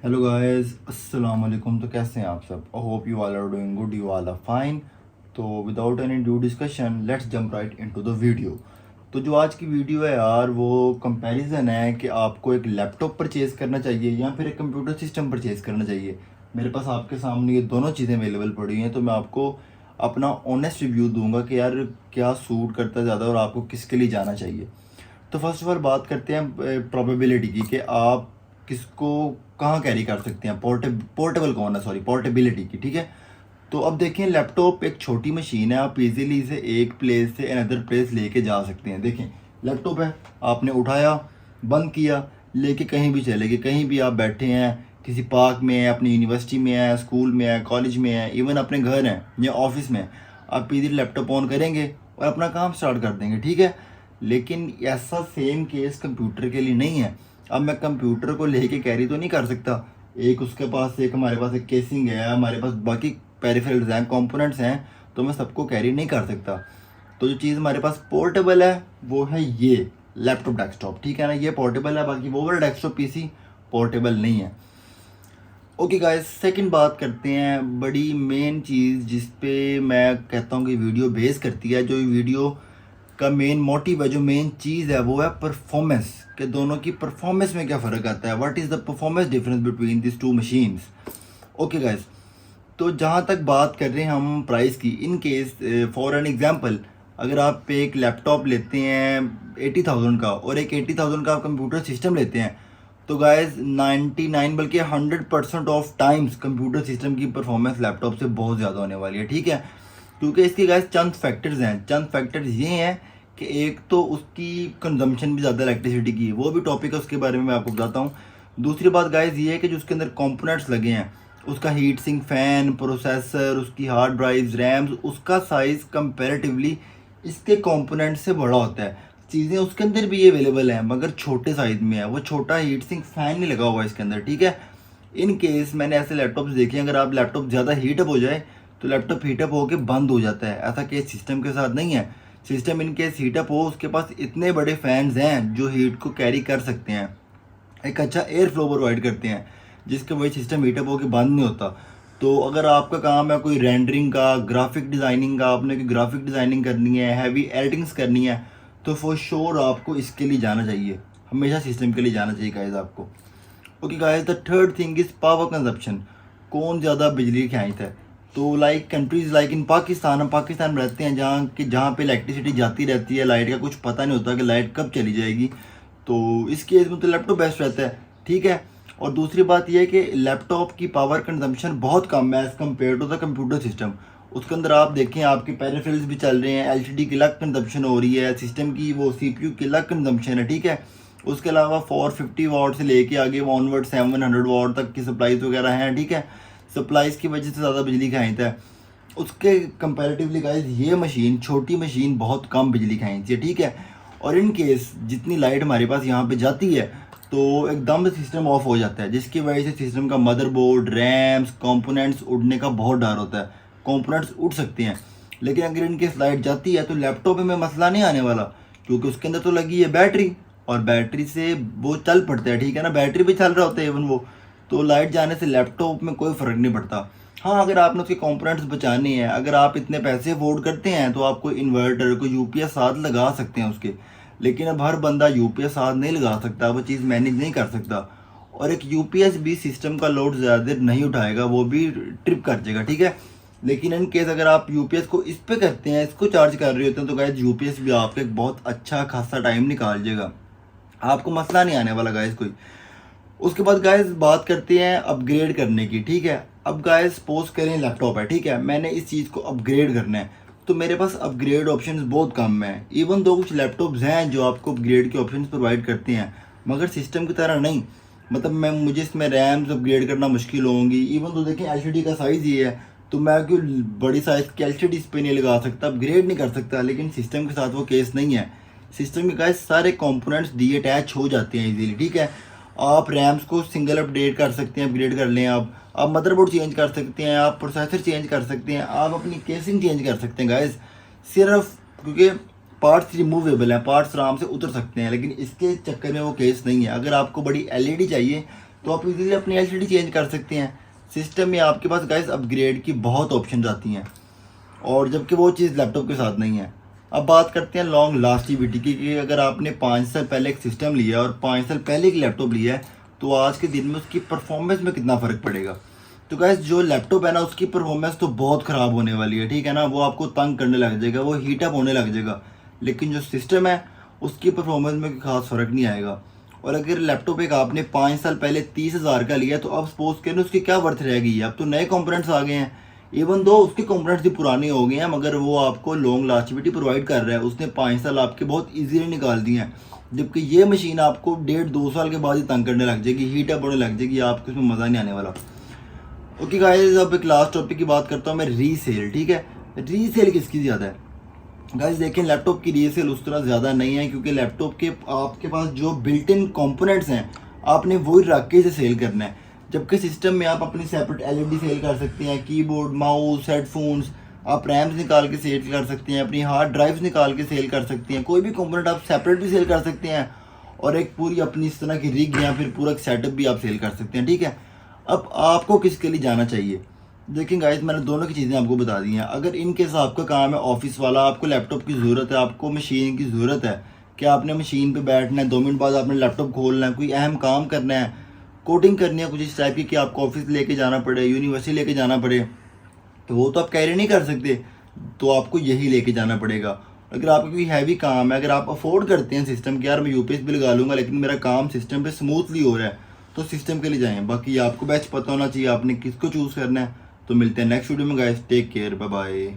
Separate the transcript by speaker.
Speaker 1: Hello guys, अस्सलाम वालेकुम। तो कैसे हैं आप सब? I hope you all are doing good, you all are fine. तो without any due discussion let's jump right into the video. तो जो आज की वीडियो है यार, वो कंपैरिजन है कि आपको एक लैपटॉप परचेज़ करना चाहिए या फिर एक कंप्यूटर सिस्टम परचेज़ करना चाहिए। मेरे पास आपके सामने ये दोनों चीज़ें अवेलेबल पड़ी हैं, तो मैं आपको अपना ऑनेस्ट रिव्यू दूंगा कि यार क्या सूट करता है ज़्यादा और आपको किसके लिए जाना चाहिए। तो फर्स्ट ऑफ ऑल बात करते हैं प्रोबेबिलिटी की कि आप किसको कहाँ कैरी कर सकते हैं। पोर्टेबल कौन है, सॉरी, पोर्टेबिलिटी की, ठीक है। तो अब देखें, लैपटॉप एक छोटी मशीन है, आप इजीली इसे एक प्लेस से अनदर प्लेस लेके जा सकते हैं। देखें, लैपटॉप है, आपने उठाया, बंद किया, लेके कहीं भी चले गए, कहीं भी आप बैठे हैं, किसी पार्क में है, अपनी यूनिवर्सिटी में है, स्कूल में है, कॉलेज में है, इवन अपने घर हैं या ऑफिस में, आप इधर लैपटॉप ऑन करेंगे और अपना काम स्टार्ट कर देंगे, ठीक है। लेकिन ऐसा सेम केस कंप्यूटर के लिए नहीं है। अब मैं कंप्यूटर को लेके कैरी तो नहीं कर सकता, एक उसके पास एक हमारे पास एक केसिंग है, हमारे पास बाकी पेरिफेरल्स हैं, कंपोनेंट्स हैं, तो मैं सबको कैरी नहीं कर सकता। तो जो चीज़ हमारे पास पोर्टेबल है वो है ये लैपटॉप डेस्कटॉप, ठीक है ना। ये पोर्टेबल है, बाकी वो वाला डेस्कटॉप पीसी पोर्टेबल नहीं है। ओके गाइस, सेकंड बात करते हैं, बड़ी मेन चीज़ जिस पे मैं कहता हूँ कि वीडियो बेस करती है, जो वीडियो का मेन मोटिव है, जो मेन चीज़ है, वो है परफॉर्मेंस। के दोनों की परफॉर्मेंस में क्या फ़र्क आता है, what is the performance difference between this two machines. Okay guys, तो जहाँ तक बात कर रहे हैं हम प्राइस की, in case for an example, अगर आप एक लैपटॉप लेते हैं 80,000 का और एक 80,000 का आप कंप्यूटर सिस्टम लेते हैं, तो गाइस 99 बल्कि 100% ऑफ टाइम्स कंप्यूटर सिस्टम की परफॉर्मेंस लैपटॉप से बहुत ज़्यादा होने वाली है, ठीक है। क्योंकि इसके गाइस चंद फैक्टर्स हैं। चंद फैक्टर्स ये हैं कि एक तो उसकी कंजम्पशन भी ज़्यादा इलेक्ट्रिसिटी की है, वो भी टॉपिक है, उसके बारे में मैं आपको बताता हूँ। दूसरी बात गाइस ये है कि जो उसके अंदर कंपोनेंट्स लगे हैं, उसका हीट सिंक फैन, प्रोसेसर, उसकी हार्ड ड्राइव्स, रैम्स, उसका साइज़ कंपैरेटिवली इसके कंपोनेंट से बड़ा होता है। चीज़ें उसके अंदर भी अवेलेबल हैं मगर छोटे साइज़ में है, वो छोटा हीट सिंक फैन नहीं लगा हुआ है इसके अंदर, ठीक है। इन केस मैंने ऐसे लैपटॉप्स देखे हैं, अगर आप लैपटॉप ज़्यादा हीटअप हो जाए तो लैपटॉप हीटअप होकर बंद हो जाता है। ऐसा केस सिस्टम के साथ नहीं है। सिस्टम इन केस हीटअप हो, उसके पास इतने बड़े फैंस हैं जो हीट को कैरी कर सकते हैं, एक अच्छा एयर फ्लो प्रोवाइड करते हैं, जिसके वजह सिस्टम हीटअप होकर बंद नहीं होता। तो अगर आपका काम है कोई रेंडरिंग का, ग्राफिक डिज़ाइनिंग का, आपने कोई ग्राफिक डिज़ाइनिंग करनी है, हैवी एडिटिंग्स करनी है, तो फॉर श्योर आपको इसके लिए जाना चाहिए, हमेशा सिस्टम के लिए जाना चाहिए गाइस आपको। Okay guys, the third thing is power consumption. कौन ज़्यादा बिजली खींचता है? तो like countries like in Pakistan, हम पाकिस्तान में रहते हैं जहाँ पे इलेक्ट्रिसिटी जाती रहती है, लाइट का कुछ पता नहीं होता कि लाइट कब चली जाएगी। तो इस केस में तो लैपटॉप बेस्ट रहता है, ठीक है। और दूसरी बात यह है कि लैपटॉप की पावर कंजम्पशन बहुत कम है as compare to the computer system. उसके अंदर आप देखें, आपके पेरिफेरल्स भी चल रहे हैं, एलसीडी की अलग कंजम्पशन हो रही है, सिस्टम की वो सीपीयू की अलग कंजम्पशन है, ठीक है। उसके अलावा 450 वाट से लेके आगे ऑनवर्ड 700 वाट तक की सप्लाईज वगैरह हैं, ठीक है। सप्लाईज की वजह से ज़्यादा बिजली खींचता है। उसके कंपैरेटिवली गाइस ये मशीन, छोटी मशीन, बहुत कम बिजली खींचती है, ठीक है। और इन केस जितनी लाइट हमारे पास यहाँ पे जाती है तो एकदम से सिस्टम ऑफ हो जाता है, जिसकी वजह से सिस्टम का मदरबोर्ड, रैम्स, कंपोनेंट्स उड़ने का बहुत डर होता है। कंपोनेंट्स उड़ सकते हैं, लेकिन अगर इनके लाइट जाती है तो लैपटॉप में मसला नहीं आने वाला, क्योंकि उसके अंदर तो लगी है बैटरी, और बैटरी से वो चल पड़ता है, ठीक है ना। बैटरी भी चल रहा होता है इवन वो, तो लाइट जाने से लैपटॉप में कोई फ़र्क नहीं पड़ता। हाँ, अगर आपने उसके कंपोनेंट्स बचाने हैं, अगर आप इतने पैसे अफोर्ड करते हैं, तो आप कोई इन्वर्टर, कोई यूपीएस साथ लगा सकते हैं उसके। लेकिन अब हर बंदा यूपीएस साथ नहीं लगा सकता, वो चीज़ मैनेज नहीं कर सकता। और एक यूपीएस भी सिस्टम का लोड ज़्यादा देर नहीं उठाएगा, वो भी ट्रिप कर जाएगा, ठीक है। लेकिन इन केस अगर आप यूपीएस को इस पे करते हैं, इसको चार्ज कर रहे होते हैं, तो गाइस यूपीएस भी आपका एक बहुत अच्छा खासा टाइम निकाल जाएगा, आपको मसला नहीं आने वाला गाइस कोई। उसके बाद गाइस बात करते हैं अपग्रेड करने की, ठीक है। अब गाइस सपोज करें लैपटॉप है, ठीक है, मैंने इस चीज़ को अपग्रेड करना है, तो मेरे पास अपग्रेड ऑप्शंस बहुत कम हैं। इवन दो कुछ लैपटॉप्स हैं जो आपको अपग्रेड के ऑप्शंस प्रोवाइड करते हैं, मगर सिस्टम की तरह नहीं। मतलब मुझे इसमें रैम्स अपग्रेड करना मुश्किल होंगी। इवन तो देखें एलसीडी का साइज़ ये है, तो मैं क्यों बड़ी साइज़ की एलसीडी इस पर नहीं लगा सकता, अपग्रेड नहीं कर सकता। लेकिन सिस्टम के साथ वो केस नहीं है। सिस्टम के गाइस सारे कंपोनेंट्स डी अटैच हो जाते हैं इजीली, ठीक है। आप रैम्स को सिंगल अपडेट कर सकते हैं, अपग्रेड कर लें आप मदरबोर्ड चेंज कर सकते हैं, आप प्रोसेसर चेंज कर सकते हैं, आप अपनी केसिंग चेंज कर सकते हैं गाइस। सिर्फ क्योंकि पार्ट्स रिमूवेबल हैं, पार्ट्स आराम से उतर सकते हैं, लेकिन इसके चक्कर में वो केस नहीं है। अगर आपको बड़ी एलईडी चाहिए तो आप इजीली अपनी एलसीडी चेंज कर सकते हैं। सिस्टम में आपके पास गाइस अपग्रेड की बहुत ऑप्शन आती हैं, और जबकि वो चीज़ लैपटॉप के साथ नहीं है। अब बात करते हैं लॉन्ग लास्टिविटी की, कि अगर आपने 5 साल पहले एक सिस्टम लिया और 5 साल पहले एक लैपटॉप लिया है, तो आज के दिन में उसकी परफॉर्मेंस में कितना फ़र्क पड़ेगा। तो गाइस जो लैपटॉप है ना, उसकी परफॉर्मेंस तो बहुत ख़राब होने वाली है, ठीक है ना, वो आपको तंग करने लग जाएगा, वो हीटअप होने लग जाएगा। लेकिन जो सिस्टम है उसकी परफॉर्मेंस में खास फ़र्क नहीं आएगा। और अगर लैपटॉप एक आपने 5 साल पहले 30,000 का लिया, तो अब सपोज करें उसकी क्या वर्थ रह गई है। अब तो नए कंपोनेंट्स आ गए हैं, इवन दो उसके कंपोनेंट्स भी पुराने हो गए हैं, मगर वो आपको लॉन्ग लास्टिविटी प्रोवाइड कर रहा है। उसने 5 साल आपके बहुत ईजीली निकाल दिए हैं, जबकि ये मशीन आपको 1.5-2 साल के बाद ही तंग करने लग जाएगी, हीटअप होने लग जाएगी, आपको इसमें मज़ा नहीं आने वाला। ओके गाइस, अब एक लास्ट टॉपिक की बात करता हूँ मैं, रीसेल। ठीक है, रीसेल किसकी ज़्यादा है गाइस? देखें, लैपटॉप की रीसेल उस तरह ज़्यादा नहीं है, क्योंकि लैपटॉप के आपके पास जो बिल्ट इन कंपोनेंट्स हैं आपने वही रख के इसे सेल करना है। जबकि सिस्टम में आप अपनी सेपरेट एलईडी सेल कर सकते हैं, कीबोर्ड, माउस, हेडफोन्स, आप रैम्स निकाल के सेल कर सकते हैं, अपनी हार्ड ड्राइव्स निकाल के सेल कर सकते हैं, कोई भी कंपोनेंट आप सेपरेट भी सेल कर सकते हैं, और एक पूरी अपनी इस तरह की रिग या फिर पूरा सेटअप भी आप सेल कर सकते हैं। ठीक है, अब आपको किसके लिए जाना चाहिए? देखिए गाइस, मैंने दोनों की चीज़ें आपको बता दी हैं। अगर इन केस आपका काम है ऑफिस वाला, आपको लैपटॉप की ज़रूरत है, आपको मशीन की ज़रूरत है, कि आपने मशीन पे बैठना है, 2 मिनट बाद आपने लैपटॉप खोलना है, कोई अहम काम करना है, कोडिंग करनी है कुछ इस टाइप की, कि आपको ऑफिस लेके जाना पड़े, यूनिवर्सिटी लेके जाना पड़े, तो वो तो आप कैरी नहीं कर सकते, तो आपको यही लेके जाना पड़ेगा। अगर आपका कोई हैवी काम है, अगर आप अफोर्ड करते हैं सिस्टम के, यार मैं यूपीएस भी लगा लूँगा लेकिन मेरा काम सिस्टम पे स्मूथली हो रहा है, तो सिस्टम के लिए जाएं। बाकी आपको बेस्ट पता होना चाहिए आपने किसको चूज़ करना है। तो मिलते हैं नेक्स्ट वीडियो में guys, take care, bye bye.